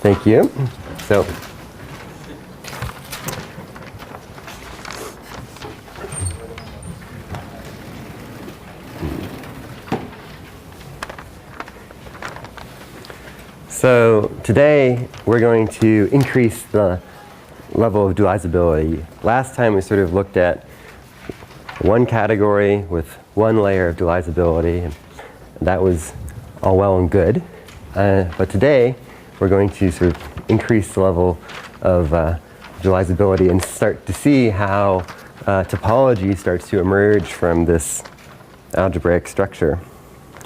Thank you. So today we're going to increase the level of dualizability. Last time we sort of looked at one category with one layer of dualizability, and that was all well and good. But today we're going to sort of increase the level of dualizability and start to see how topology starts to emerge from this algebraic structure.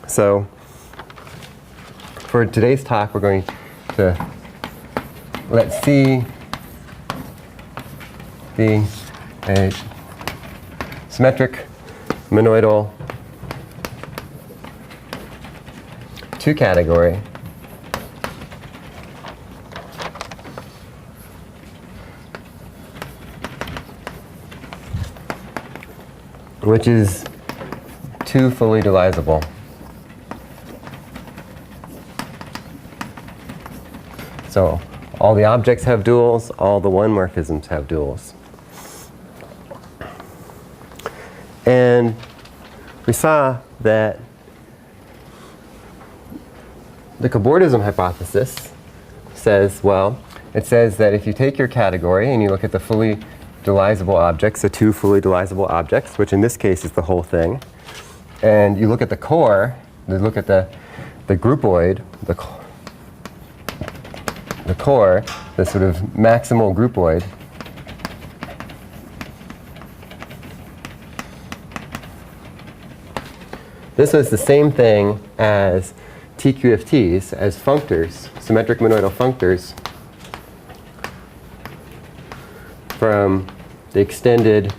So for today's talk, we're going to let C be a symmetric monoidal two-category which is two fully dualizable. So all the objects have duals, all the one morphisms have duals. And we saw that the cobordism hypothesis says, well, it says that if you take your category and you look at the fully dualizable objects, the two fully dualizable objects, which in this case is the whole thing, and you look at the core, you look at the groupoid, the core, the sort of maximal groupoid, this was the same thing as TQFTs, as functors, symmetric monoidal functors, from the extended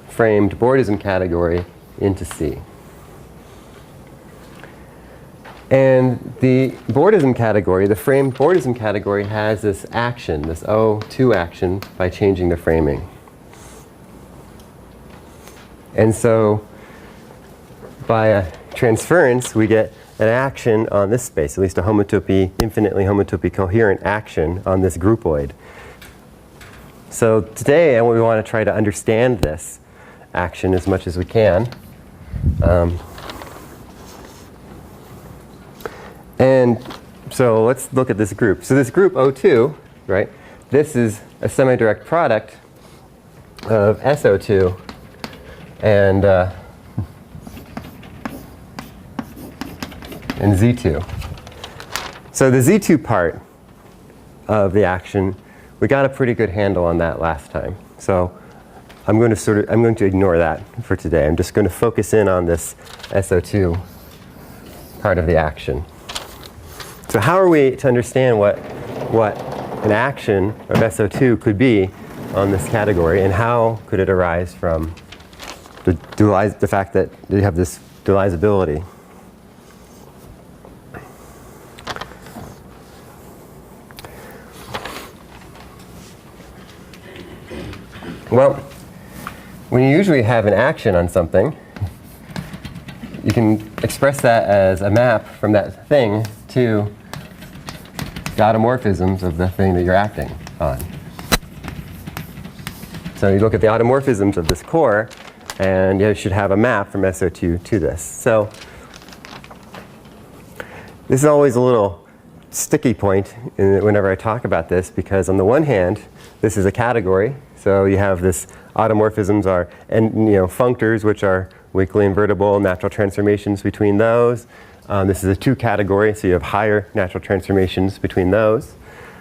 framed bordism category into C. And the bordism category, the framed bordism category, has this action, this O2 action, by changing the framing. And so by a transference, we get an action on this space, at least a homotopy, infinitely homotopy coherent action on this groupoid. So today, we want to try to understand this action as much as we can. And so let's look at this group. So this group O2, right, this is a semi-direct product of SO2 and Z2. So the Z2 part of the action, we got a pretty good handle on that last time. So I'm going to ignore that for today. I'm just going to focus in on this SO2 part of the action. So how are we to understand what an action of SO2 could be on this category, and how could it arise from the fact that you have this dualizability? Well, when you usually have an action on something, you can express that as a map from that thing to the automorphisms of the thing that you're acting on. So you look at the automorphisms of this core, and you should have a map from SO2 to this. So this is always a little sticky point whenever I talk about this, because on the one hand, this is a category. So you have this automorphisms are, and functors, which are weakly invertible, natural transformations between those. This is a two category, so you have higher natural transformations between those.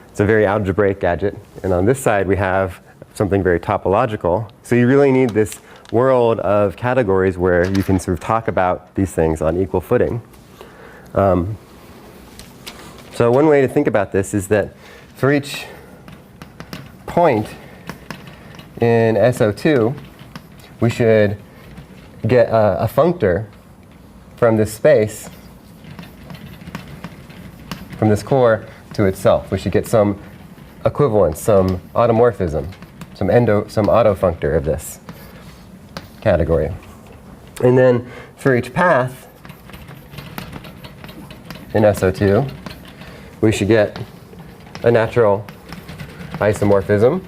It's a very algebraic gadget. And on this side, we have something very topological. So you really need this world of categories where you can sort of talk about these things on equal footing. So one way to think about this is that for each point in SO2, we should get a functor from this space, from this core to itself. We should get some equivalence, some automorphism, some autofunctor of this category. And then for each path in SO2, we should get a natural isomorphism.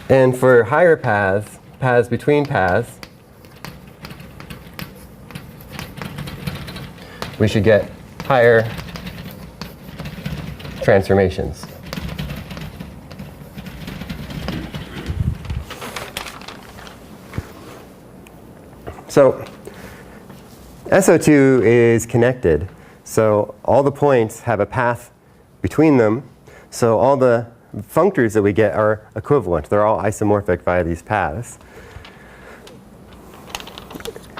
And for higher paths, paths between paths, we should get higher transformations. So SO2 is connected. So all the points have a path between them. So all the functors that we get are equivalent. They're all isomorphic via these paths.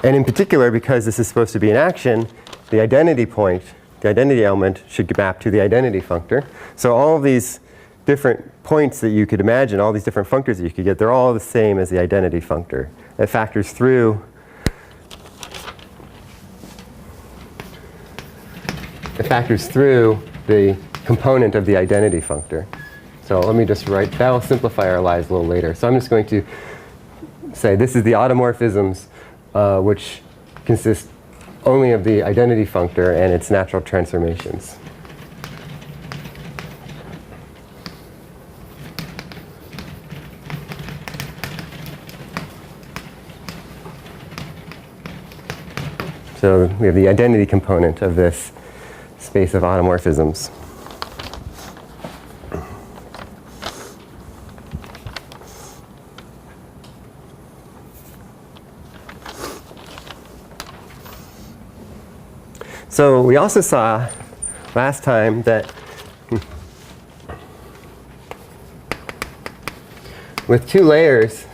And in particular, because this is supposed to be an action, the identity point, the identity element, should map to the identity functor. So all of these different points that you could imagine, all these different functors that you could get, they're all the same as the identity functor. It factors through the component of the identity functor. So let me just write, that will simplify our lives a little later. So I'm just going to say this is the automorphisms which consist only of the identity functor and its natural transformations. So we have the identity component of this space of automorphisms. So we also saw last time that with two layers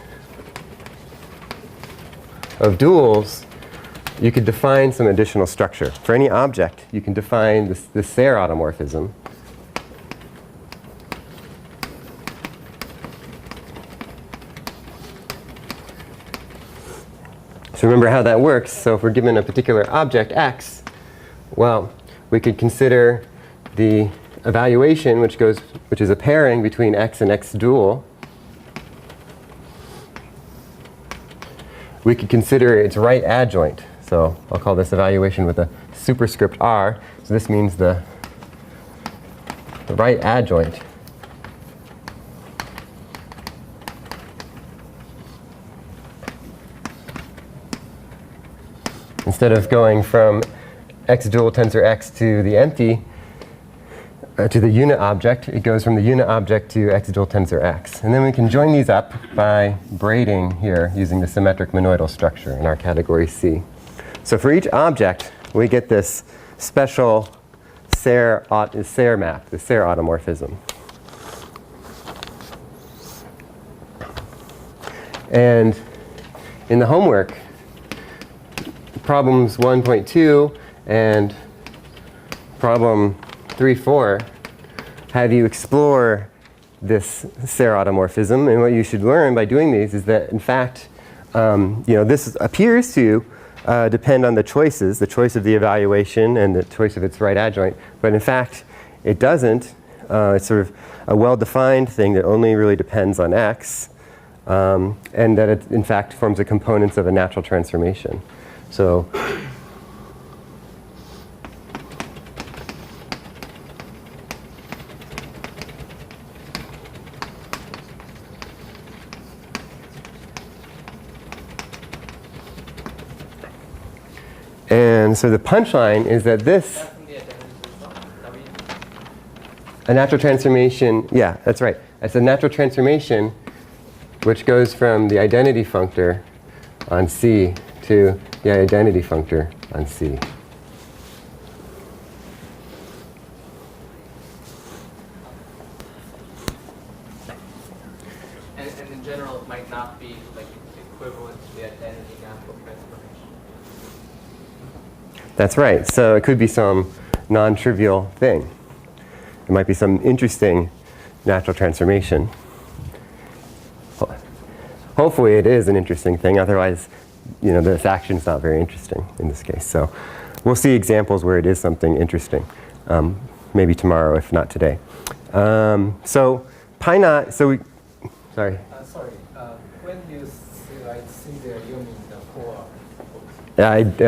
of duals, you could define some additional structure. For any object, you can define this Ser-automorphism. So remember how that works. So if we're given a particular object, x, well, we could consider the evaluation, which is a pairing between x and x dual. We could consider its right adjoint. So I'll call this evaluation with a superscript r. So this means the right adjoint instead of going from x dual tensor x to the empty, to the unit object, it goes from the unit object to x dual tensor x. And then we can join these up by braiding here using the symmetric monoidal structure in our category C. So for each object, we get this special Ser map, the Ser-automorphism. And in the homework, problems 1.2 and problem 3.4 have you explore this Ser-automorphism. And what you should learn by doing these is that, in fact, this appears to depend on the choices, the choice of the evaluation and the choice of its right adjoint. But in fact, it doesn't. It's sort of a well-defined thing that only really depends on x, and that it, in fact, forms the components of a natural transformation. So and so the punchline is that this, a natural transformation, yeah, that's right. It's a natural transformation which goes from the identity functor on C to the identity functor on C. And in general, it might not be like equivalent to the identity natural transformation. That's right. So it could be some non-trivial thing. It might be some interesting natural transformation. Hopefully it is an interesting thing. Otherwise, this action is not very interesting in this case. So we'll see examples where it is something interesting. Maybe tomorrow, if not today. So pi naught, so we, sorry. Sorry, when you see there, you mean the core.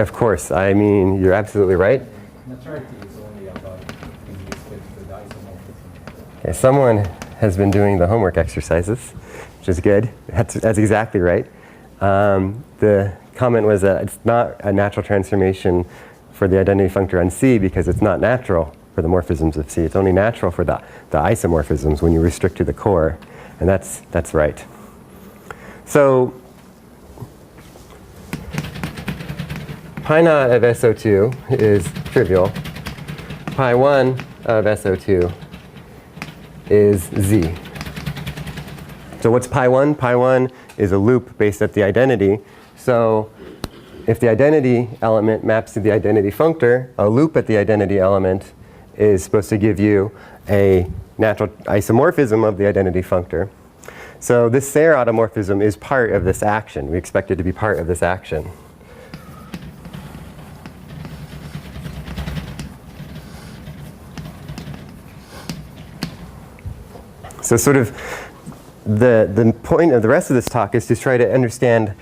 Of course. I mean, you're absolutely right. Neutrality is only about in respect to the isomorphism. Okay, someone has been doing the homework exercises, which is good. That's exactly right. The comment was that it's not a natural transformation for the identity functor on C because it's not natural for the morphisms of C. It's only natural for the isomorphisms when you restrict to the core. And that's right. So pi naught of SO2 is trivial. Pi 1 of SO2 is Z. So what's pi 1? Pi 1 is a loop based at the identity. So if the identity element maps to the identity functor, a loop at the identity element is supposed to give you a natural isomorphism of the identity functor. So this Ser-automorphism is part of this action. We expect it to be part of this action. So sort of the point of the rest of this talk is to try to understand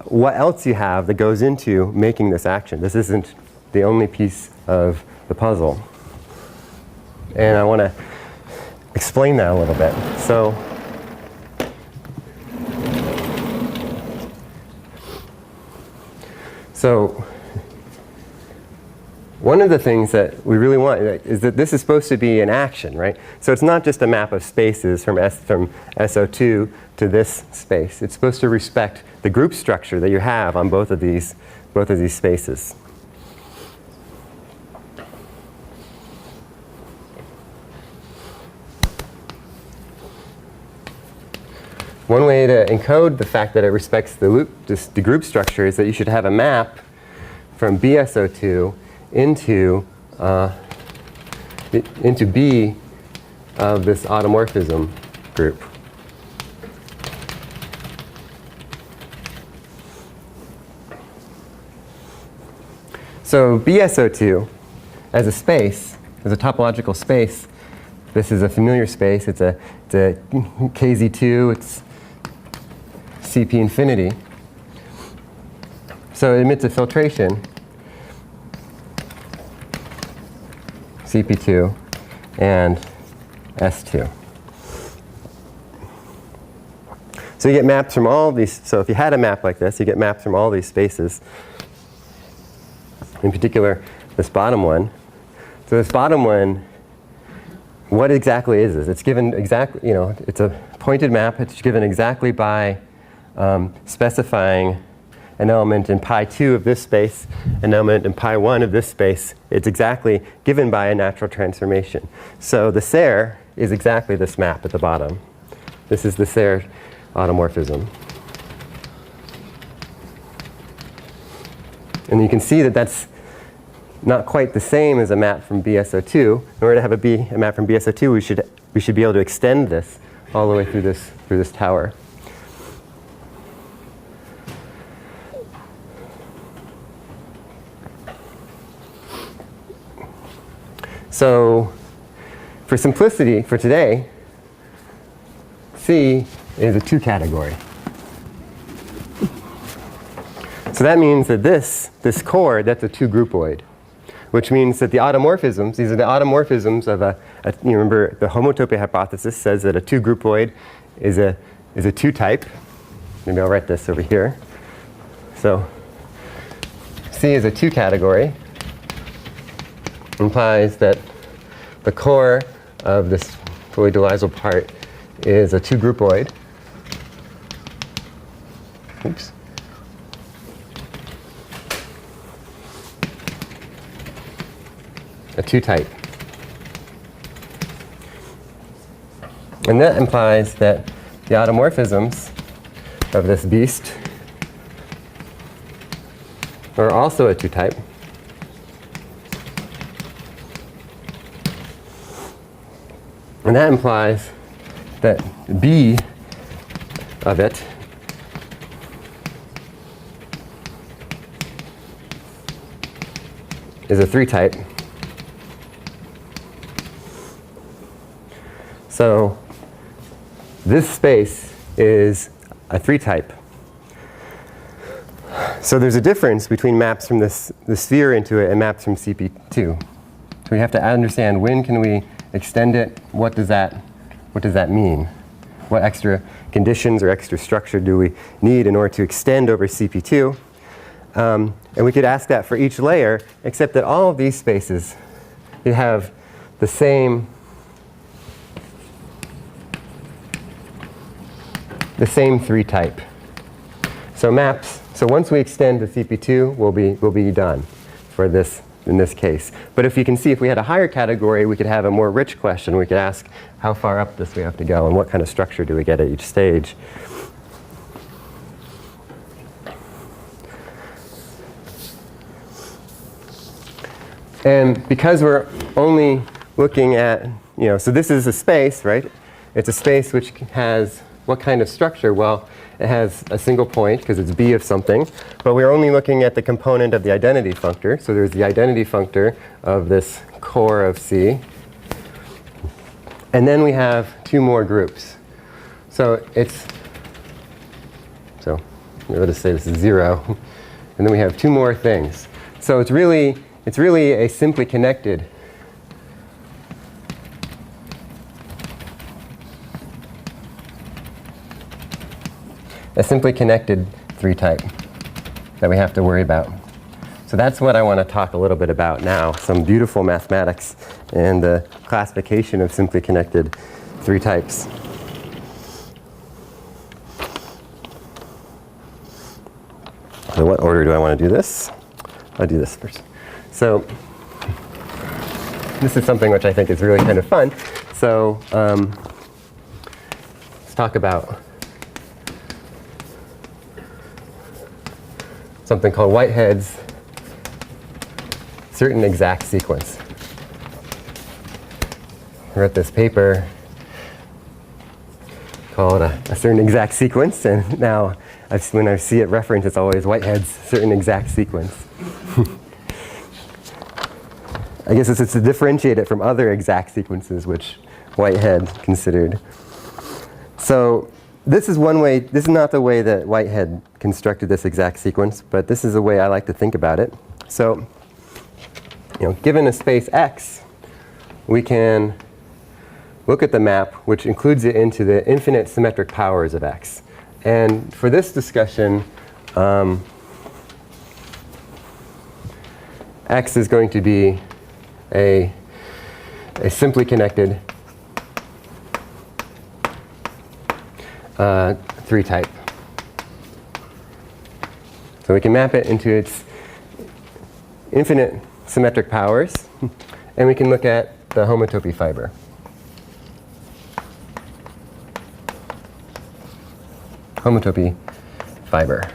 what else you have that goes into making this action. This isn't the only piece of the puzzle. And I want to explain that a little bit. So one of the things that we really want is that this is supposed to be an action, right? So it's not just a map of spaces from SO2 to this space. It's supposed to respect the group structure that you have on both of these spaces. One way to encode the fact that it respects the group structure is that you should have a map from BSO2 into B of this automorphism group. So BSO2 as a space, as a topological space, this is a familiar space. It's a KZ2. It's CP infinity. So it emits a filtration, CP2 and S2. So you get maps from all these. So if you had a map like this, you get maps from all these spaces. In particular, this bottom one. So this bottom one, what exactly is this? It's given exactly, it's a pointed map. It's given exactly by specifying an element in pi 2 of this space, an element in pi 1 of this space. It's exactly given by a natural transformation. So the Ser is exactly this map at the bottom. This is the Ser-automorphism. And you can see that that's not quite the same as a map from BSO2. In order to have a map from BSO2, we should be able to extend this all the way through this tower. So for simplicity, for today, C is a 2 category. So that means that this core, that's a 2 groupoid, which means that the automorphisms, these are the automorphisms of you remember the homotopy hypothesis says that a 2 groupoid is a 2 type. Maybe I'll write this over here. So C is a 2 category. Implies that the core of this fully dualizable part is a 2 groupoid. Oops. A 2 type. And that implies that the automorphisms of this beast are also a 2 type. And that implies that B of it is a 3 type. So this space is a 3 type. So there's a difference between maps from the sphere into it and maps from CP2. So we have to understand when can we extend it, what does that mean? What extra conditions or extra structure do we need in order to extend over CP2? And we could ask that for each layer, except that all of these spaces, you have the same three type. So maps, so once we extend to CP2, we'll be done for this, in this case. But if you can see, if we had a higher category, we could have a more rich question. We could ask how far up this we have to go and what kind of structure do we get at each stage. And because we're only looking at, so this is a space, right? It's a space which has what kind of structure? Well, it has a single point because it's B of something, but we're only looking at the component of the identity functor. So there's the identity functor of this core of C. And then we have two more groups. So we'll just say this is 0. And then we have two more things. So it's really a simply connected three type that we have to worry about. So that's what I want to talk a little bit about now, some beautiful mathematics and the classification of simply connected three types. So what order do I want to do this? I'll do this first. So this is something which I think is really kind of fun. So let's talk about something called Whitehead's certain exact sequence. I wrote this paper called a certain exact sequence, and now when I see it referenced, it's always Whitehead's certain exact sequence. I guess it's to differentiate it from other exact sequences which Whitehead considered. So this is one way, this is not the way that Whitehead constructed this exact sequence, but this is the way I like to think about it. So, given a space X, we can look at the map which includes it into the infinite symmetric powers of X. And for this discussion, X is going to be a simply connected three type. So we can map it into its infinite symmetric powers, and we can look at the homotopy fiber. Homotopy fiber.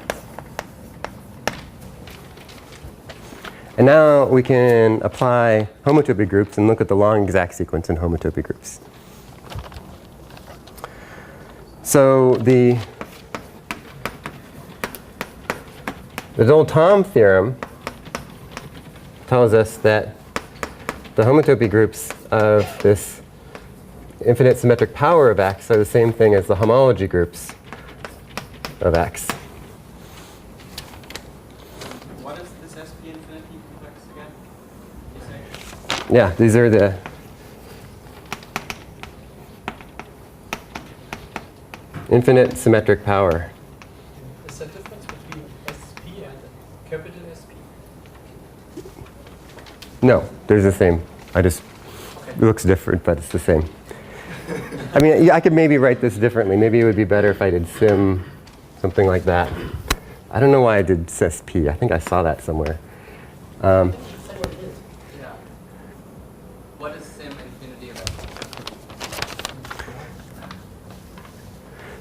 And now we can apply homotopy groups and look at the long exact sequence in homotopy groups. So the old Thom theorem tells us that the homotopy groups of this infinite symmetric power of X are the same thing as the homology groups of X. What is this SP infinity complex again? You say? Yeah, these are the infinite symmetric power. Is there a difference between SP and capital SP? No, they're the same. It looks different, but it's the same. I mean, I could maybe write this differently. Maybe it would be better if I did sim, something like that. I don't know why I did SP. I think I saw that somewhere. Yeah. What is sim infinity of X?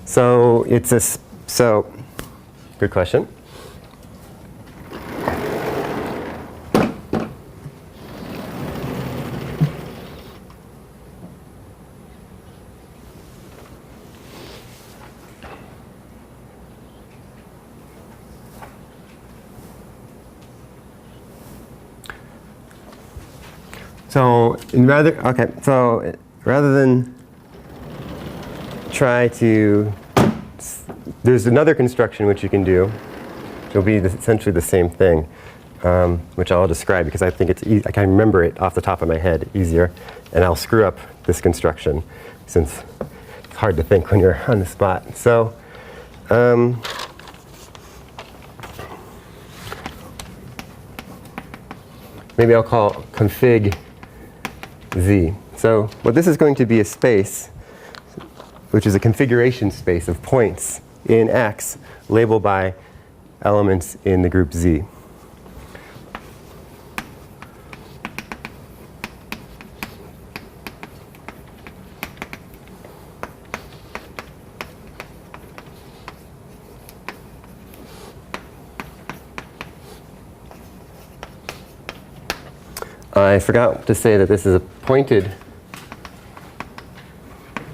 So it's good question. So rather than try to, there's another construction which you can do. It'll be essentially the same thing. which I'll describe because I think it's I can remember it off the top of my head easier, and I'll screw up this construction since it's hard to think when you're on the spot. So maybe I'll call config Z. So what this is going to be a space, which is a configuration space of points in X labeled by elements in the group Z. I forgot to say that this is a pointed,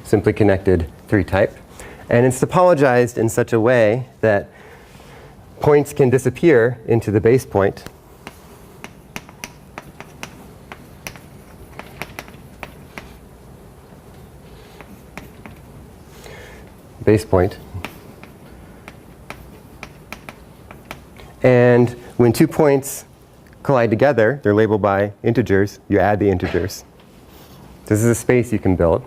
simply connected 3 type. And it's topologized in such a way that points can disappear into the base point. Base point. And when 2 points collide together, they're labeled by integers, you add the integers. This is a space you can build.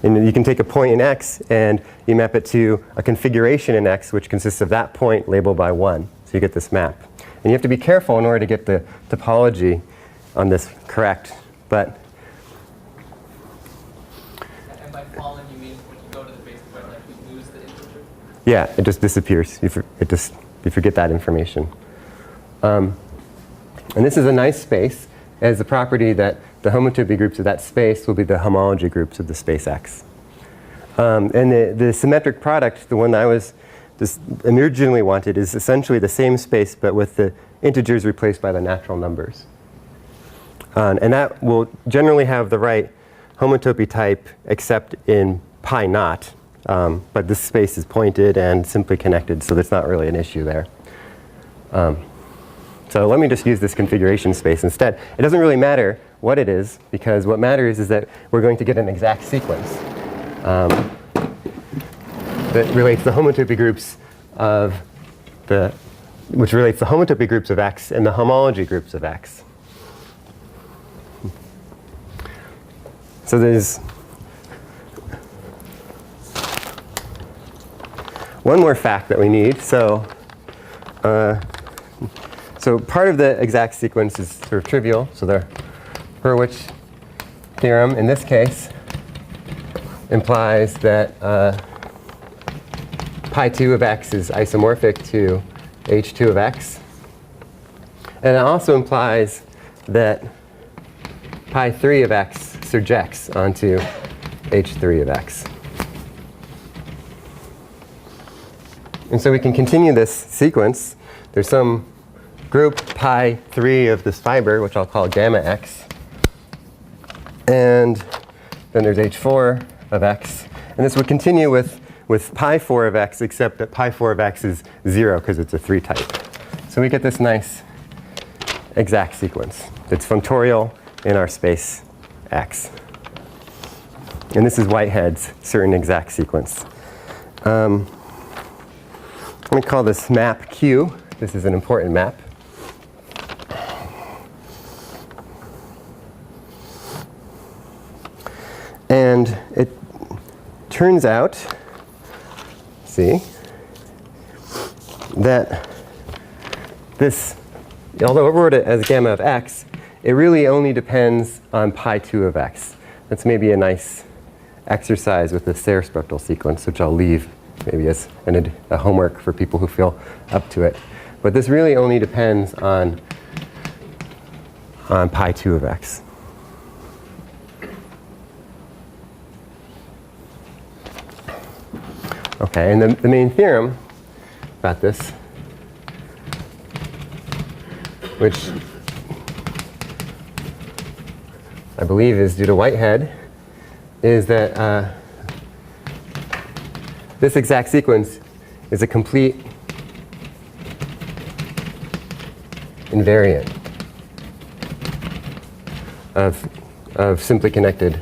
And you can take a point in X and you map it to a configuration in X which consists of that point labeled by 1. So you get this map. And you have to be careful in order to get the topology on this correct. But And by fallen, you mean when you go to the base point, like you lose the integer? yeah, it just disappears. You forget that information. And this is a nice space. It has the property that the homotopy groups of that space will be the homology groups of the space X. And the symmetric product, the one that I was originally wanted, is essentially the same space but with the integers replaced by the natural numbers. And that will generally have the right homotopy type except in pi naught. But this space is pointed and simply connected, so that's not really an issue there. So let me just use this configuration space instead. It doesn't really matter what it is, because what matters is that we're going to get an exact sequence that relates the homotopy groups of which relates the homotopy groups of X and the homology groups of X. So there's one more fact that we need. So part of the exact sequence is sort of trivial. So the Hurwitz theorem, in this case, implies that pi 2 of X is isomorphic to H2 of X. And it also implies that pi 3 of X surjects onto H3 of X. And so we can continue this sequence. There's some group pi 3 of this fiber, which I'll call gamma X. And then there's H4 of X. And this would continue with pi 4 of X, except that pi 4 of X is 0 because it's a 3 type. So we get this nice exact sequence that's functorial in our space X. And this is Whitehead's certain exact sequence. Let me call this map Q. This is an important map. And it turns out, see, that this, although I wrote it as gamma of X, it really only depends on pi 2 of X. That's maybe a nice exercise with the Ser-spectral sequence, which I'll leave maybe as a homework for people who feel up to it. But this really only depends on pi 2 of X. Okay, and the main theorem about this, which I believe is due to Whitehead, is that this exact sequence is a complete invariant of simply connected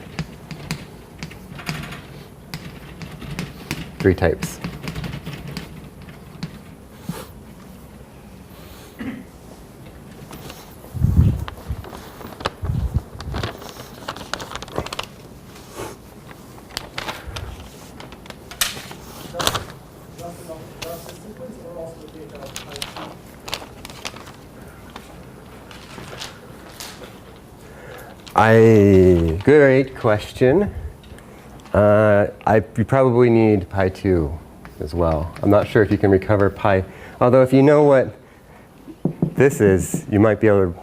3 types. Great question. You probably need pi 2 as well. I'm not sure if you can recover pi, although if you know what this is, you might be able to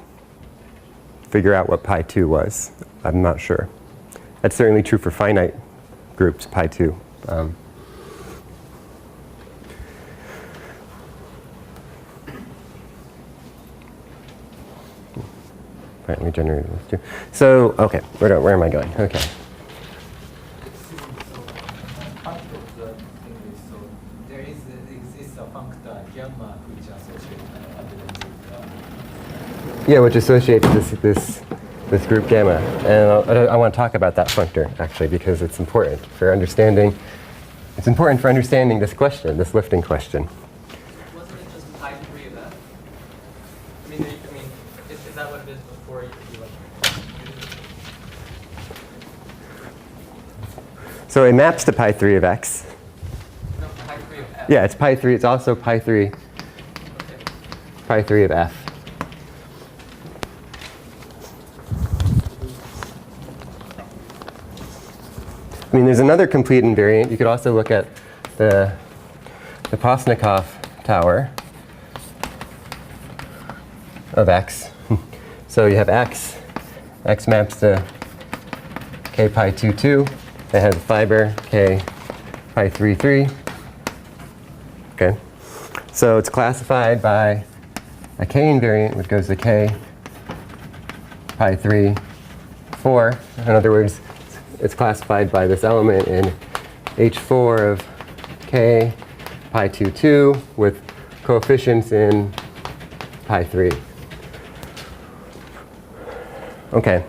figure out what pi 2 was. I'm not sure. That's certainly true for finite groups, pi 2. Finitely generated with 2. So, okay, where am I going? Okay. Part of the thing is, so there exists a functor gamma which associates Yeah, which associates this group gamma. And I want to talk about that functor, actually, because it's important for understanding. It's important for understanding this question, this lifting question. Wasn't it just pi 3 of that? I mean, is that what it is before you could do like? So it maps to pi 3 of x. No, pi 3 of f. Yeah, it's pi 3. It's also pi 3. Okay. Pi 3 of f. I mean, there's another complete invariant. You could also look at the Postnikov tower of x. So you have x. X maps to k pi 2, 2. It has a fiber k pi 3, 3. Okay. So it's classified by a k invariant, which goes to k pi 3, 4. In other words, it's classified by this element in H4 of k pi 2, 2 with coefficients in pi 3. Okay.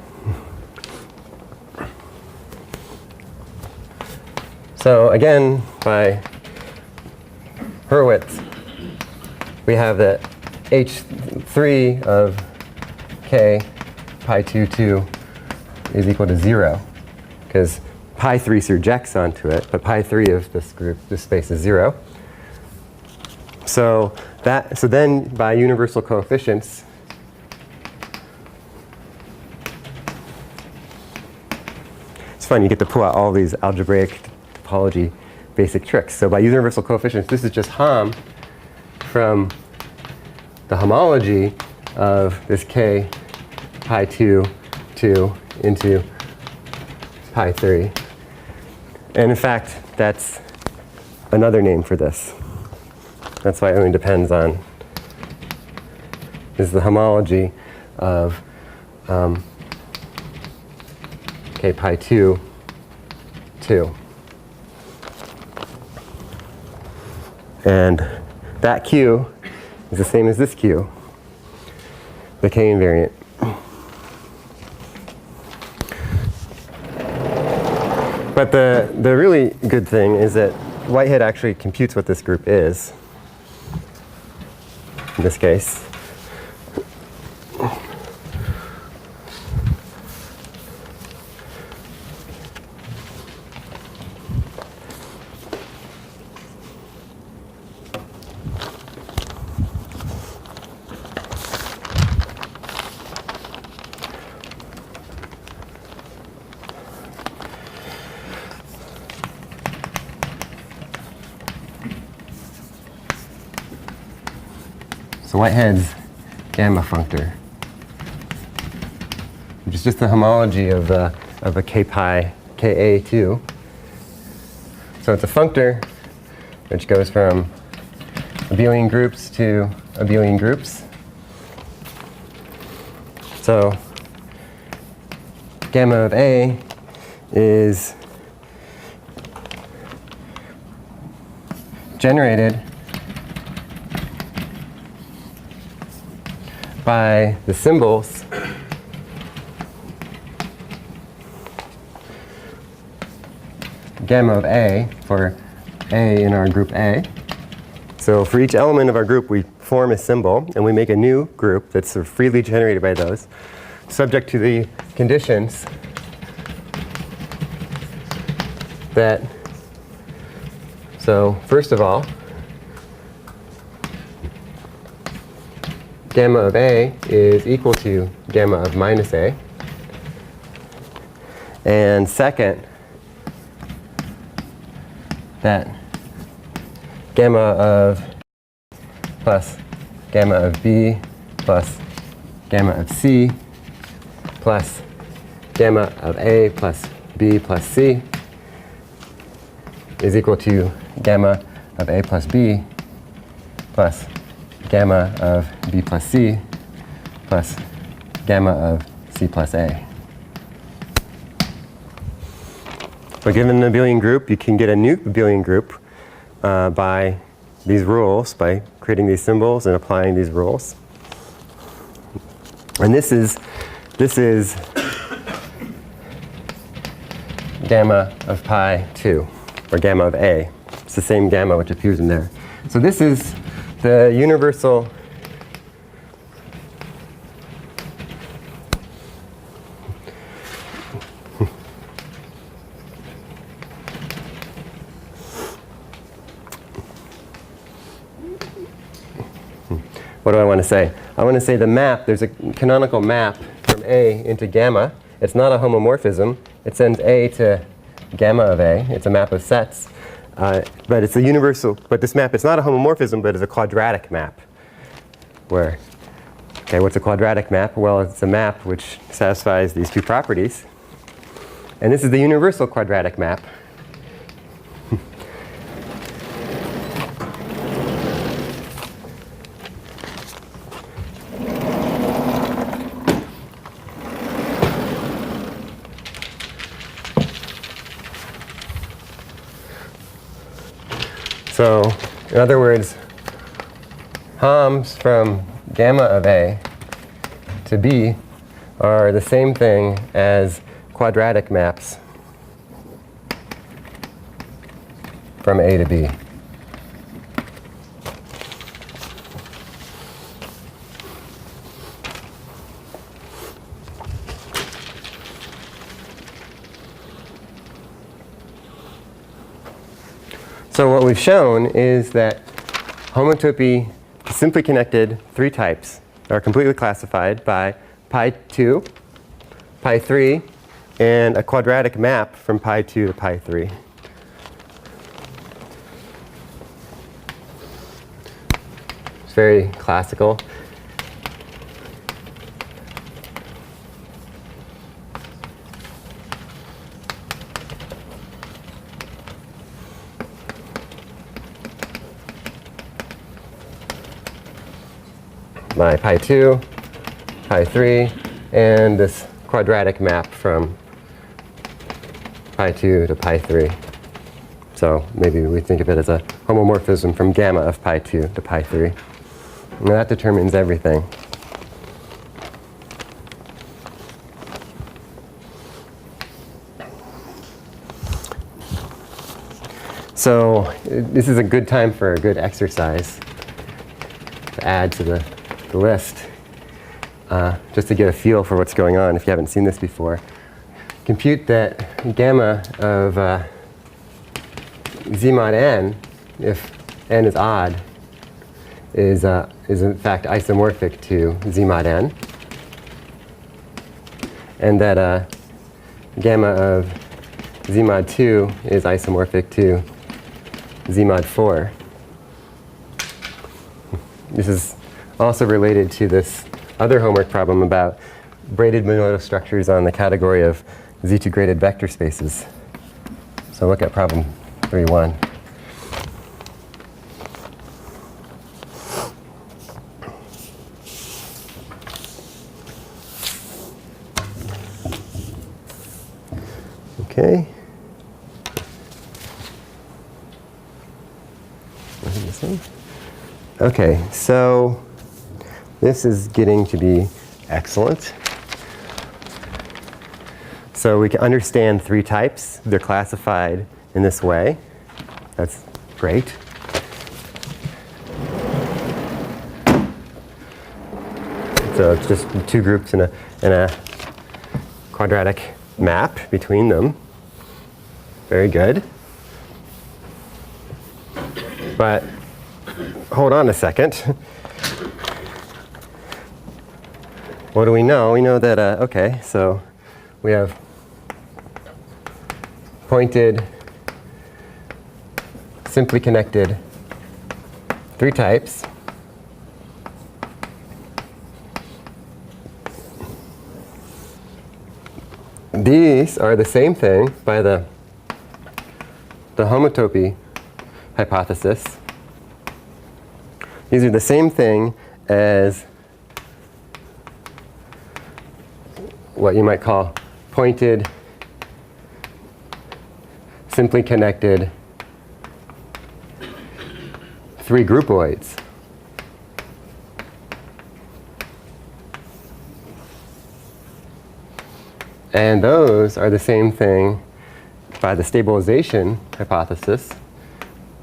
So again, by Hurwitz, we have that H3 of k pi 2, 2 is equal to 0. Because pi 3 surjects onto it, but pi 3 of this group, this space is 0. So then by universal coefficients, it's fun, you get to pull out all these algebraic topology basic tricks. So by universal coefficients, this is just Hom from the homology of this k pi 2, 2 into pi 3. And in fact, that's another name for this. That's why it only depends on, is the homology of k pi 2, 2. And that q is the same as this q, the k invariant. But the really good thing is that Whitehead actually computes what this group is, in this case. So Whitehead's gamma functor, which is just the homology of a k pi ka2. So it's a functor which goes from abelian groups to abelian groups. So gamma of A is generated by the symbols gamma of A for A in our group A. So for each element of our group, we form a symbol, and we make a new group that's sort of freely generated by those, subject to the conditions that, so first of all, gamma of A is equal to gamma of minus A. And second, that gamma of plus gamma of B plus gamma of C plus gamma of A plus B plus C is equal to gamma of A plus B plus gamma of B plus C plus gamma of C plus A. So given an abelian group, you can get a new abelian group by these rules, by creating these symbols and applying these rules. And this is gamma of pi 2, or gamma of A. It's the same gamma which appears in there. So this is the universal what do I want to say? I want to say the map, there's a canonical map from A into gamma. It's not a homomorphism. It sends A to gamma of A. It's a map of sets. But it's a universal, but this map, it's not a homomorphism, but it's a quadratic map. Where, okay, what's a quadratic map? Well, it's a map which satisfies these two properties. And this is the universal quadratic map. So, in other words, HOMs from gamma of A to B are the same thing as quadratic maps from A to B. So what we've shown is that homotopy simply connected three types are completely classified by pi 2, pi 3, and a quadratic map from pi 2 to pi 3. It's very classical. My pi 2, pi 3, and this quadratic map from pi 2 to pi 3. So maybe we think of it as a homomorphism from gamma of pi 2 to pi 3. And that determines everything. So this is a good time for a good exercise to add to the list, just to get a feel for what's going on if you haven't seen this before. Compute that gamma of z mod n, if n is odd, is in fact isomorphic to z mod n, and that gamma of z mod 2 is isomorphic to z mod 4. This is also related to this other homework problem about braided monoidal structures on the category of Z2 graded vector spaces. So look at problem 3.1. Okay. Okay, so this is getting to be excellent. So we can understand three types. They're classified in this way. That's great. So it's just two groups in a quadratic map between them. Very good. But hold on a second. What do we know? We know that, okay, so we have pointed, simply connected 3 types. These are the same thing by the homotopy hypothesis. These are the same thing as what you might call pointed, simply connected 3 groupoids. And those are the same thing by the stabilization hypothesis.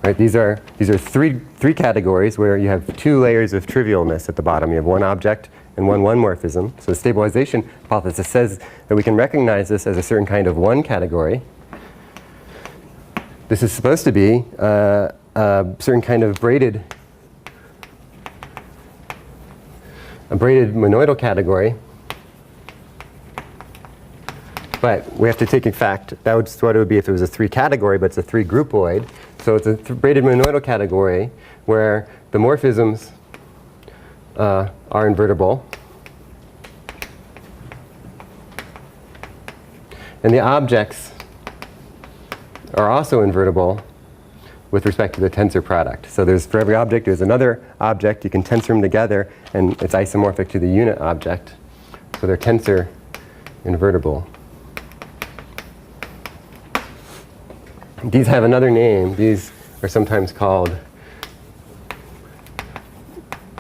Right? These are three categories where you have 2 layers of trivialness at the bottom. You have one object and one morphism. So the stabilization hypothesis says that we can recognize this as a certain kind of one category. This is supposed to be a certain kind of braided monoidal category. But we have to take in fact, that's what it would be if it was a 3 category, but it's a 3 groupoid. So it's a braided monoidal category where the morphisms are invertible. And the objects are also invertible with respect to the tensor product. So there's, for every object, there's another object. You can tensor them together, and it's isomorphic to the unit object. So they're tensor invertible. These have another name. These are sometimes called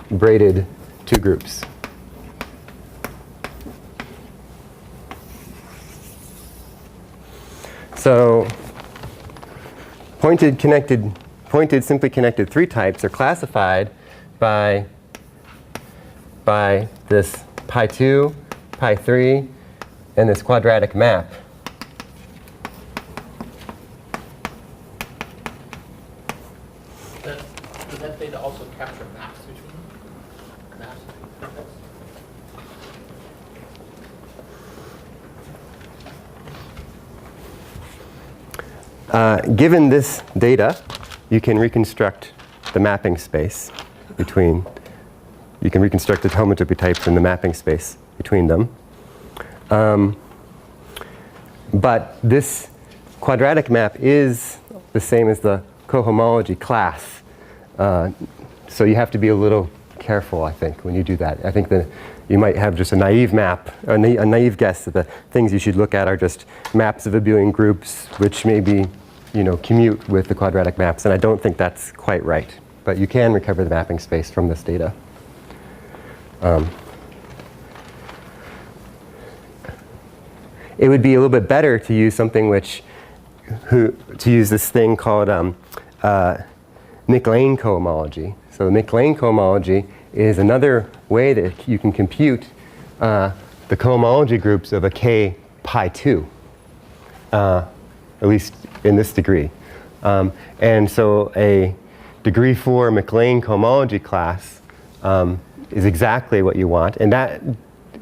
braided 2 groups. So pointed, simply connected 3 types are classified by this pi2, pi3, and this quadratic map. Does that data also capture maps between maps? Given this data, you can reconstruct the mapping space between, you can reconstruct the homotopy types in the mapping space between them. But this quadratic map is the same as the cohomology class. So you have to be a little careful, I think, when you do that. I think that you might have just a naive map, a naive guess that the things you should look at are just maps of abelian groups, which maybe, commute with the quadratic maps. And I don't think that's quite right. But you can recover the mapping space from this data. It would be a little bit better to use something to use this thing called Mick-Lane cohomology. So the Mick-Lane cohomology is another way that you can compute the cohomology groups of a k pi 2, at least in this degree. And so a degree 4 Mick-Lane cohomology class is exactly what you want. And that,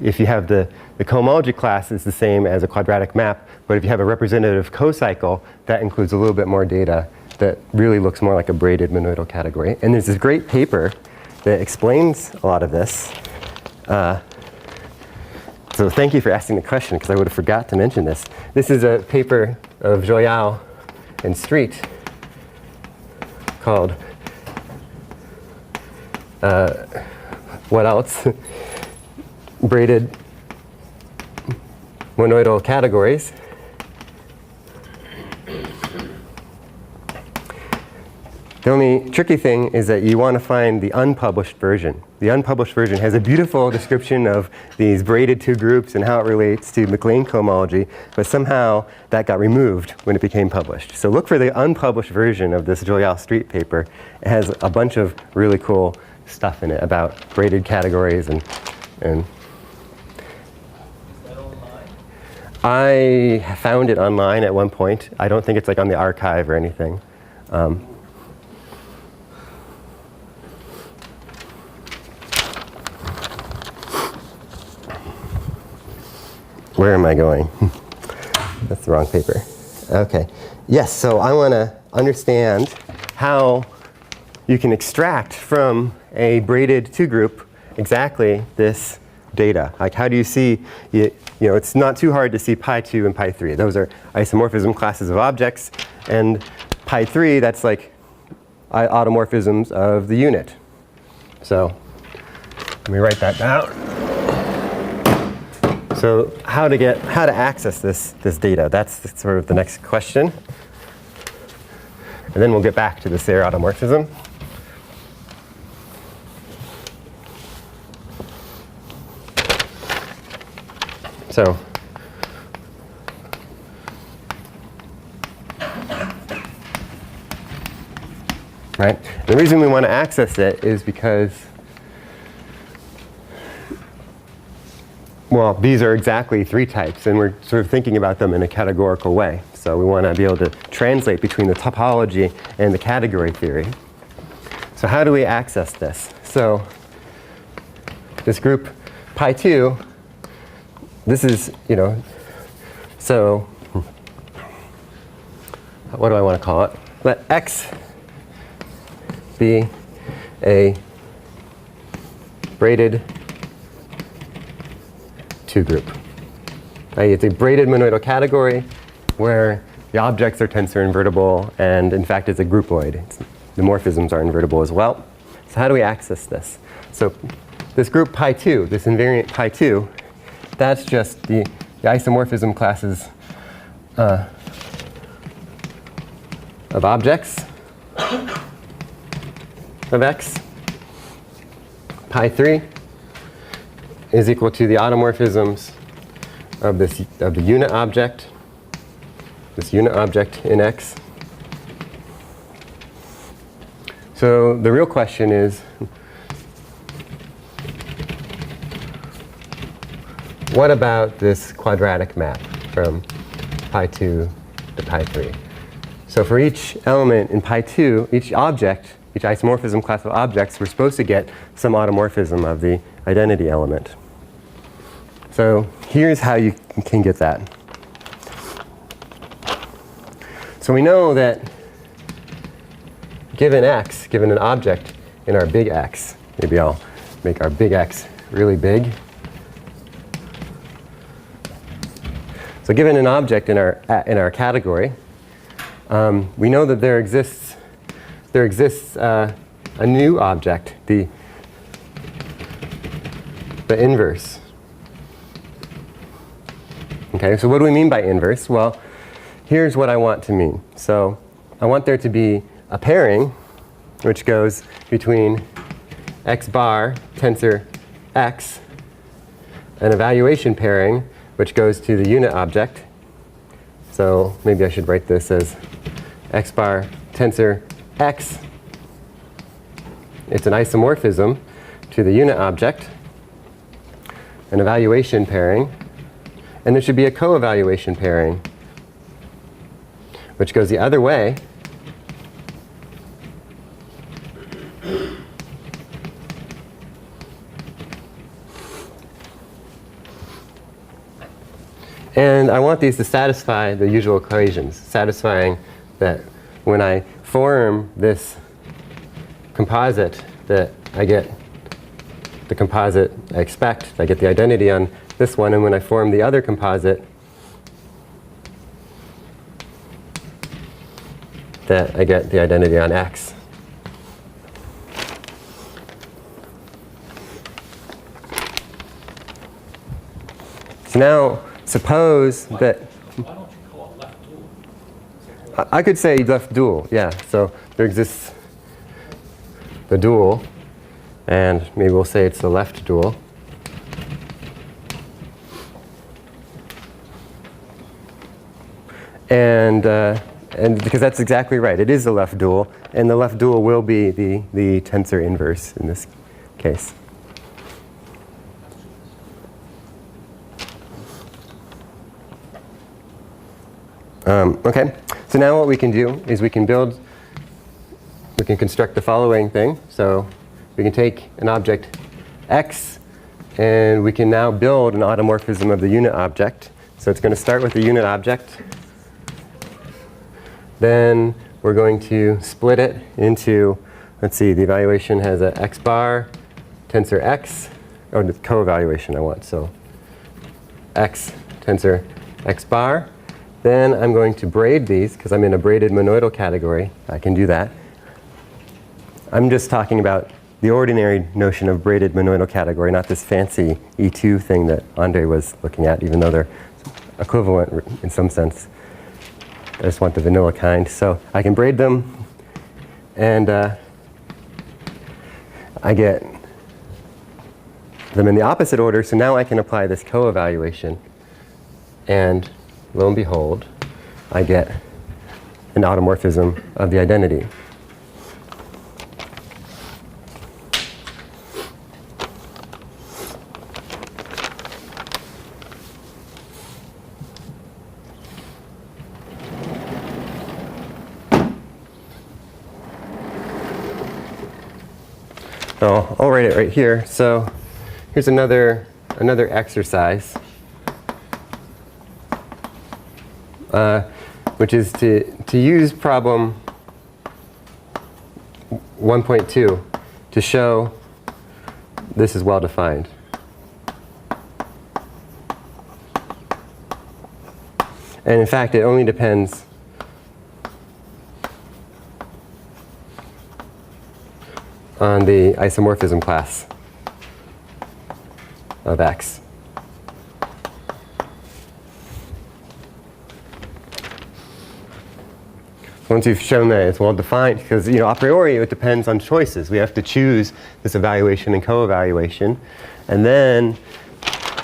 if you have the cohomology class, is the same as a quadratic map. But if you have a representative cocycle, that includes a little bit more data that really looks more like a braided monoidal category. And there's this great paper that explains a lot of this. So thank you for asking the question, because I would have forgot to mention this. This is a paper of Joyal and Street called what else? Braided monoidal categories. The only tricky thing is that you want to find the unpublished version. The unpublished version has a beautiful description of these braided 2 groups and how it relates to Mick-Lane cohomology, but somehow that got removed when it became published. So look for the unpublished version of this Joyal Street paper. It has a bunch of really cool stuff in it about braided categories and Is that online? I found it online at one point. I don't think it's like on the archive or anything. Where am I going? That's the wrong paper. Okay. Yes, so I want to understand how you can extract from a braided 2 group exactly this data. Like how do you see, you know, it's not too hard to see pi 2 and pi 3. Those are isomorphism classes of objects. And pi 3, that's like automorphisms of the unit. So let me write that down. So how to access this data? That's sort of the next question. And then we'll get back to the Ser-automorphism. So right? The reason we want to access it is because, well, these are exactly 3 types, and we're sort of thinking about them in a categorical way. So we want to be able to translate between the topology and the category theory. So how do we access this? So this group pi 2, this is, you know, so what do I want to call it? Let X be a braided 2 group. It's a braided monoidal category where the objects are tensor invertible, and in fact it's a groupoid. The morphisms are invertible as well. So how do we access this? So this group pi 2, this invariant pi 2, that's just the isomorphism classes of objects of X. Pi 3 is equal to the automorphisms of the unit object, this unit object in X. So the real question is, what about this quadratic map from pi 2 to pi 3? So for each element in pi 2, each object, each isomorphism class of objects, we're supposed to get some automorphism of the identity element. So here's how you can get that. So we know that given X, given an object in our big X, maybe I'll make our big X really big. So given an object in our category, we know that there exists a new object, the inverse. Okay, so what do we mean by inverse? Well, here's what I want to mean. So I want there to be a pairing which goes between x bar tensor x, an evaluation pairing which goes to the unit object. So maybe I should write this as x bar tensor x. It's an isomorphism to the unit object, an evaluation pairing, and there should be a co-evaluation pairing which goes the other way. And I want these to satisfy the usual equations, satisfying that when I form this composite, that I get the composite I expect. I get the identity on this one, and when I form the other composite, that I get the identity on X. So now, suppose that Why don't you call it left dual? I could say left dual, yeah. So there exists the dual, and maybe we'll say it's the left dual. And because that's exactly right, it is the left dual, and the left dual will be the tensor inverse in this case. Okay, so now what we can do is we can construct the following thing. So we can take an object X, and we can now build an automorphism of the unit object. So it's going to start with the unit object. Then we're going to split it into, let's see, the evaluation has a x bar, tensor x, or the co-evaluation I want, so x tensor x bar. Then I'm going to braid these, because I'm in a braided monoidal category. I can do that. I'm just talking about the ordinary notion of braided monoidal category, not this fancy E2 thing that Andre was looking at, even though they're equivalent in some sense. I just want the vanilla kind. So I can braid them, and I get them in the opposite order. So now I can apply this co-evaluation. And lo and behold, I get an automorphism of the identity. So I'll write it right here. So here's another exercise, which is to use problem 1.2 to show this is well defined. And in fact, it only depends on the isomorphism class of X. Once you've shown that it's well defined, because a priori it depends on choices. We have to choose this evaluation and co-evaluation, and then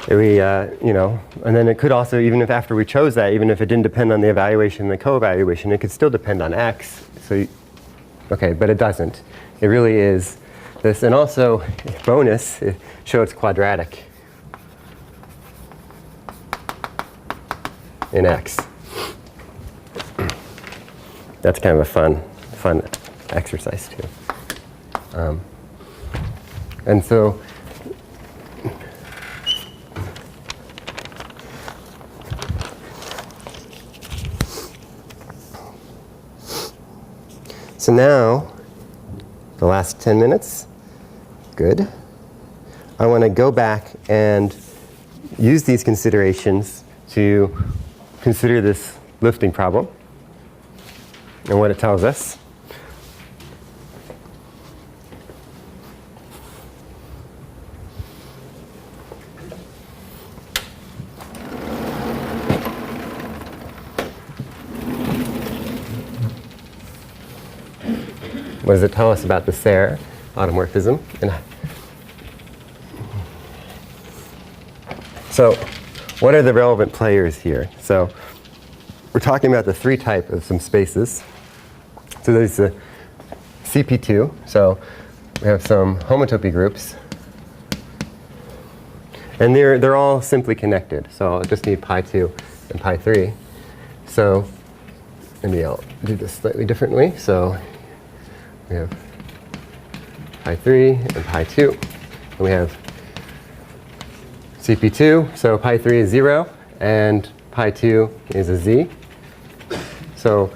we, and then it could also, even if after we chose that, even if it didn't depend on the evaluation and the co-evaluation, it could still depend on X. So, okay, but it doesn't. It really is this, and also bonus, show it's quadratic in X. That's kind of a fun exercise too. And so now, the last 10 minutes, good. I want to go back and use these considerations to consider this lifting problem and what it tells us. What does it tell us about the Ser-automorphism? So what are the relevant players here? So we're talking about the three type of some spaces. So there's the CP2. So we have some homotopy groups. And they're all simply connected. So I'll just need pi 2 and pi 3. So maybe I'll do this slightly differently. So we have pi 3 and pi 2. And we have CP2. So pi 3 is 0, and pi 2 is a z. So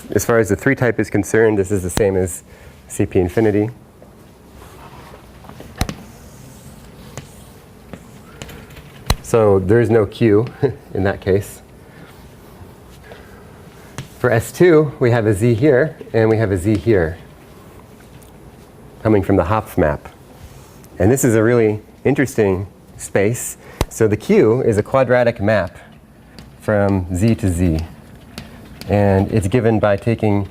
as far as the three type is concerned, this is the same as CP infinity. So there is no Q in that case. For S2, we have a z here, and we have a z here, coming from the Hopf map. And this is a really interesting space. So the Q is a quadratic map from z to z. And it's given by taking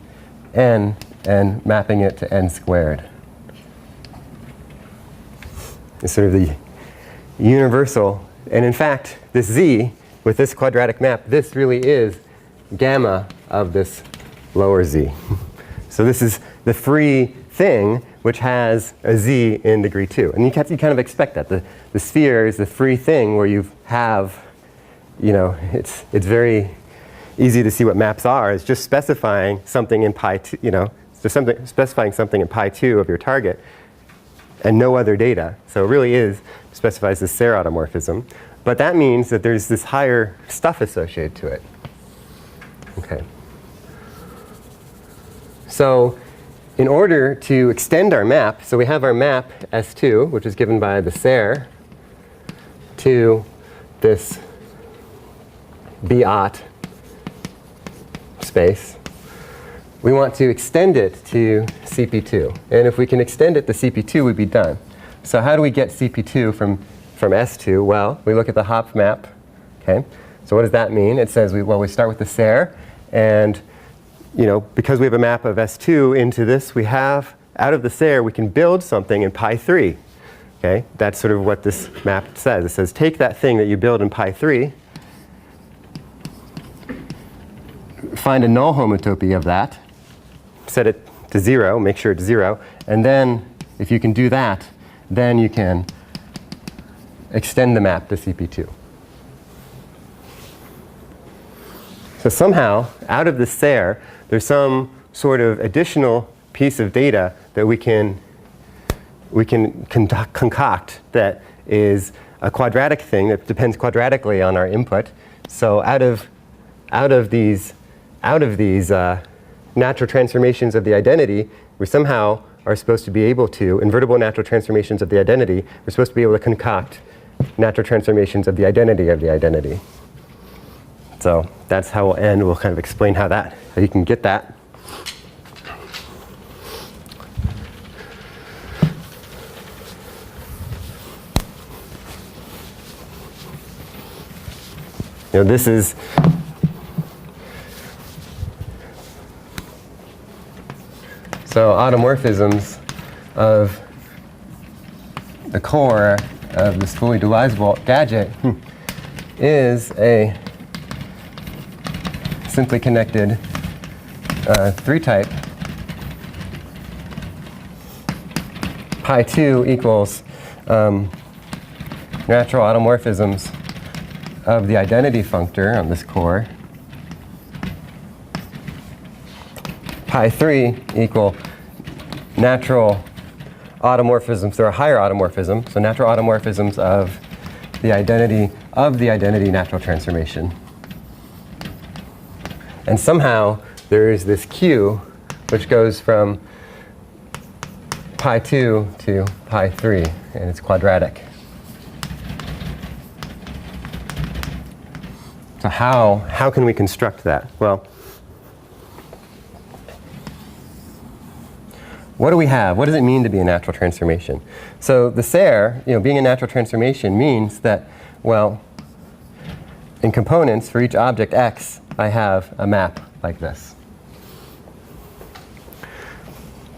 n and mapping it to n squared. It's sort of the universal. And in fact, this z, with this quadratic map, this really is gamma of this lower z. So this is the free thing which has a z in degree 2. And you kind of expect that. The sphere is the free thing where you have, it's very easy to see what maps are. It's just specifying something in pi 2, it's just specifying something in pi 2 of your target and no other data. So it really specifies this Ser-automorphism. But that means that there's this higher stuff associated to it. Okay. So in order to extend our map, so we have our map S2, which is given by the Ser to this B-aught space. We want to extend it to CP2. And if we can extend it to CP2, we'd be done. So how do we get CP2 from S2? Well, we look at the hop map. Okay. So what does that mean? It says, we start with the Ser. And because we have a map of S2 into this, we have, out of the Ser, we can build something in pi 3. Okay. That's sort of what this map says. It says, take that thing that you build in pi 3, find a null homotopy of that, set it to 0, make sure it's 0, and then if you can do that, then you can extend the map to CP2. So somehow, out of the Ser, there's some sort of additional piece of data that we can concoct that is a quadratic thing that depends quadratically on our input. So out of these natural transformations of the identity, we somehow are supposed to be able to, invertible natural transformations of the identity, we're supposed to be able to concoct natural transformations of the identity of the identity. So that's how we'll end. We'll kind of explain how you can get that. This is so automorphisms of the core of this fully dualizable gadget is a simply connected 3-type pi 2 equals natural automorphisms of the identity functor on this core. Pi 3 equal natural automorphisms. There are higher automorphisms, so natural automorphisms of the identity natural transformation. And somehow there is this Q which goes from pi 2 to pi 3, and it's quadratic. So how can we construct that? Well, what do we have? What does it mean to be a natural transformation? So the Ser, being a natural transformation means that, well, in components for each object x, I have a map like this.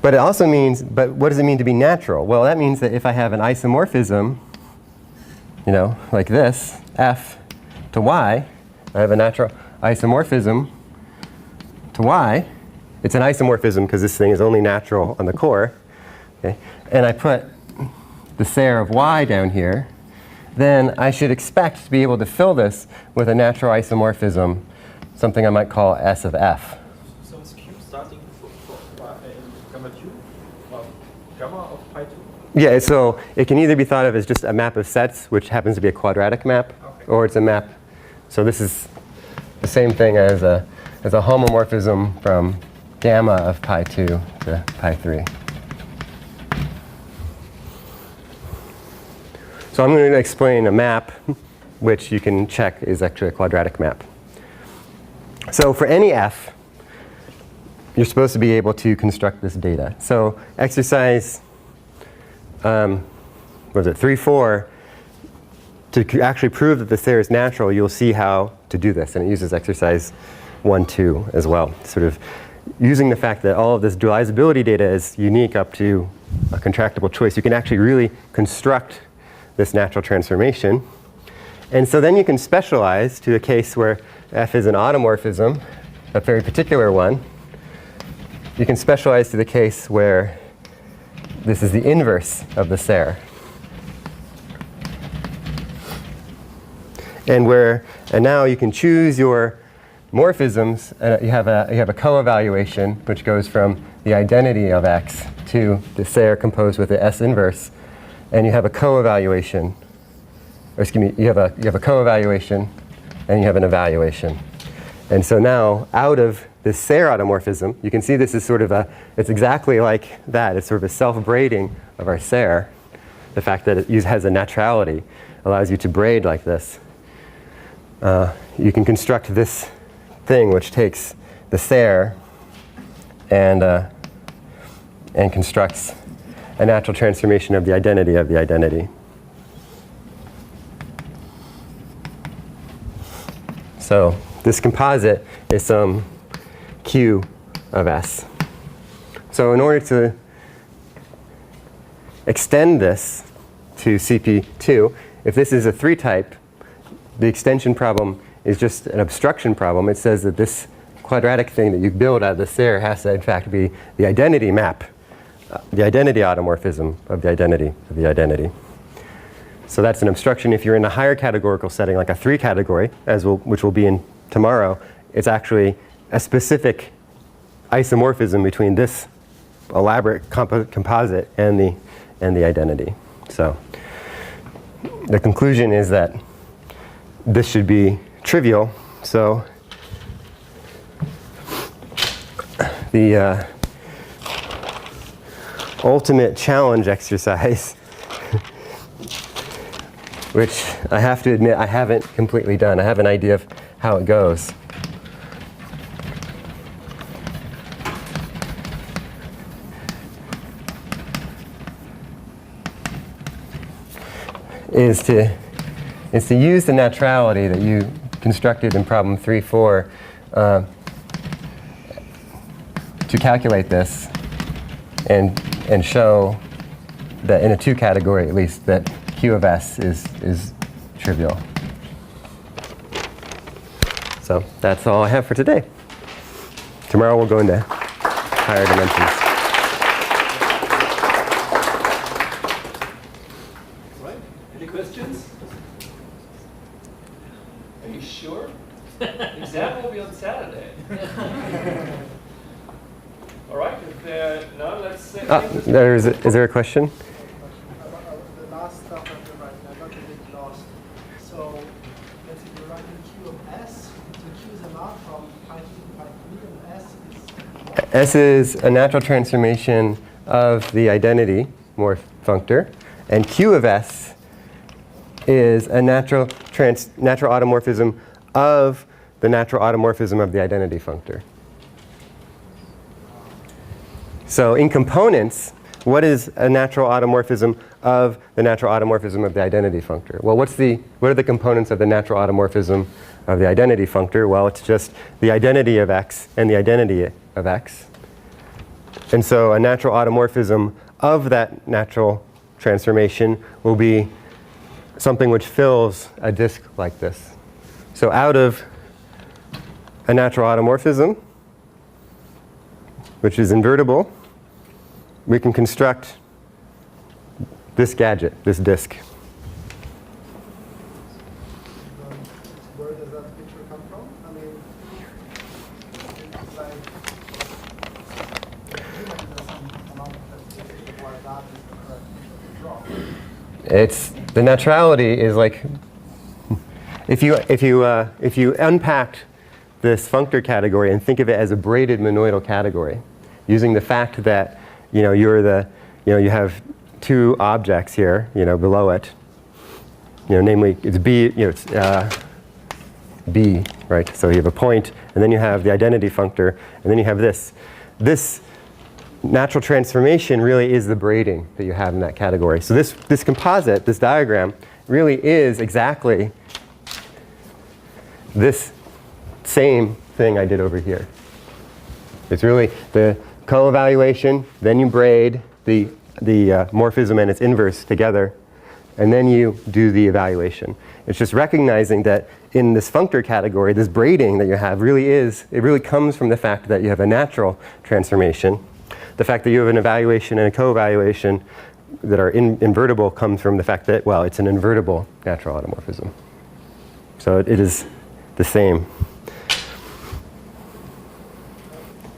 But it also means, but what does it mean to be natural? Well, that means that if I have an isomorphism, like this, f to y, I have a natural isomorphism to y. It's an isomorphism because this thing is only natural on the core. Okay? And I put the Ser of y down here, then I should expect to be able to fill this with a natural isomorphism, something I might call S of f. So it's Q starting for gamma Q, or gamma of pi 2? Yeah, so it can either be thought of as just a map of sets, which happens to be a quadratic map, Okay. or it's a map. So this is the same thing as a homomorphism from gamma of pi 2 to pi 3. So I'm going to explain a map, which you can check is actually a quadratic map. So for any f, you're supposed to be able to construct this data. So exercise, 3-4, to actually prove that the Ser is natural, you'll see how to do this. And it uses exercise 1-2 as well, sort of using the fact that all of this dualizability data is unique up to a contractible choice. You can actually really construct this natural transformation. And so then you can specialize to a case where f is an automorphism, a very particular one. You can specialize to the case where this is the inverse of the Ser. And now you can choose your morphisms, and you have a co-evaluation which goes from the identity of x to the Ser composed with the S inverse, and you have a co-evaluation, or excuse me, you have a co-evaluation and you have an evaluation. And so now, out of this Ser-automorphism, you can see this is sort of it's exactly like that. It's sort of a self-braiding of our Ser. The fact that it has a naturality allows you to braid like this. You can construct this thing which takes the Ser and constructs a natural transformation of the identity of the identity. So this composite is some Q of S. So in order to extend this to CP2, if this is a 3-type, the extension problem is just an obstruction problem. It says that this quadratic thing that you build out of the Ser has to in fact be the identity map, the identity automorphism of the identity of the identity. So that's an obstruction. If you're in a higher categorical setting, like a 3-category, which will be in tomorrow, it's actually a specific isomorphism between this elaborate composite and the identity. So the conclusion is that this should be trivial. So the ultimate challenge exercise, which I have to admit I haven't completely done. I have an idea of how it goes. Is to use the naturality that you constructed in problem 3-4 to calculate this and show that in a 2-category at least that Q of S is trivial. So that's all I have for today. Tomorrow we'll go into higher dimensions. Right? Any questions? Are you sure? Exam will be on Saturday. All right. Now let's say. Is there a question? The last stuff I'm writing, I got a bit lost. So let's say you're writing Q of S. So Q is a lot from pi 2 to pi 3, and S is S is a natural transformation of the identity morph functor, and Q of S is a natural automorphism of the natural automorphism of the identity functor. So in components, what is a natural automorphism of the natural automorphism of the identity functor? Well, what are the components of the natural automorphism of the identity functor? Well, it's just the identity of X and the identity of X. And so a natural automorphism of that natural transformation will be something which fills a disk like this. So out of a natural automorphism, which is invertible, we can construct this gadget, this disk. where does that picture come from? I mean, it's like why that is the correct picture to draw. The naturality is like if you unpacked this functor category and think of it as a braided monoidal category, using the fact that you have 2 objects here, below it, namely it's B, it's B, right? So you have a point, and then you have the identity functor, and then you have this. This natural transformation really is the braiding that you have in that category. So this composite, this diagram, really is exactly this same thing I did over here. It's really the co-evaluation, then you braid the morphism and its inverse together, and then you do the evaluation. It's just recognizing that in this functor category, this braiding that you have really comes from the fact that you have a natural transformation. The fact that you have an evaluation and a co-evaluation that are invertible comes from the fact that, well, it's an invertible natural automorphism. So it is the same.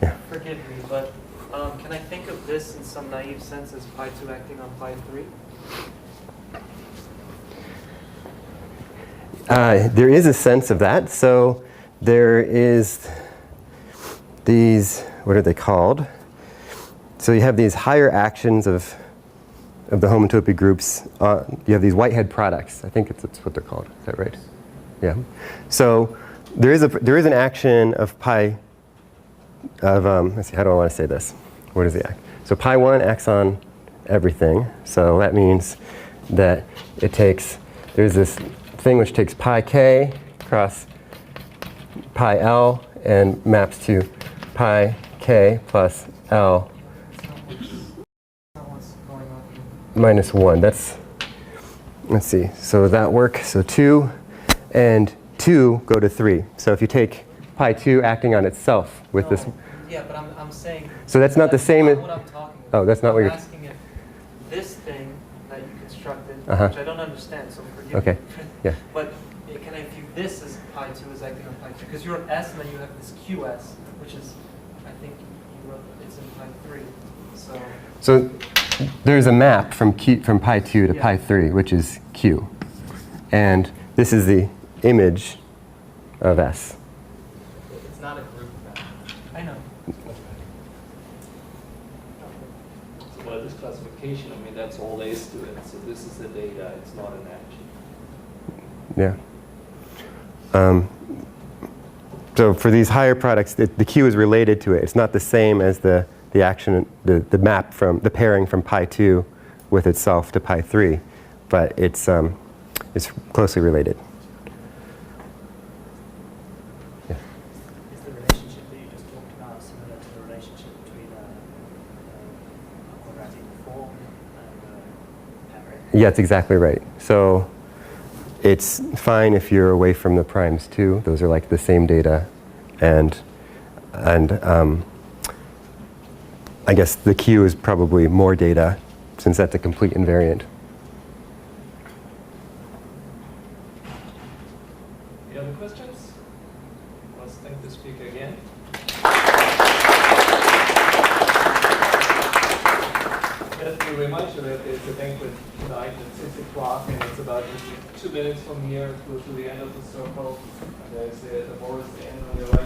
Yeah. Forgive me, but can I think of this in some naive sense as pi 2 acting on pi 3? There is a sense of that. So there is these, what are they called? So you have these higher actions of the homotopy groups. You have these Whitehead products. I think that's what they're called. Is that right? Yeah. So there is an action of pi of, let's see, how do I want to say this? What is the act? So pi 1 acts on everything. So that means that there's this thing which takes pi k across pi l and maps to pi k plus l minus 1. Let's see. So does that work? So 2 and 2 go to 3. So if you take pi 2 acting on itself with this. Yeah, but I'm saying. So that's not the same as. What I'm talking about. Oh, that's not what you're. I'm asking if this thing that you constructed, Uh-huh. which I don't understand, so forgive Okay. me. Yeah. But can I view this as pi 2 as acting on pi 3? Because you're S and then you have this QS, which is, I think you wrote it's in pi 3. So there's a map from pi 2 to Yeah. pi 3, which is Q. And this is the image of S. It's not a group map. I know. So by this classification, I mean, that's all there is to it. So this is the data, it's not an action. Yeah. So for these higher products, the Q is related to it. It's not the same as the action, the map from the pairing from pi 2 with itself to pi 3, but it's closely related. Yeah. Is the relationship that you just talked about similar to the relationship between a quadratic form and a pairing? Yeah, that's exactly right. So it's fine if you're away from the primes too. Those are like the same data, and I guess the Q is probably more data since that's a complete invariant. Any other questions? Let's thank the speaker again. Let me remind you that there's a banquet tonight at 6 o'clock, and it's about just 2 minutes from here to the end of the circle. And there's the Boris Inn on the right.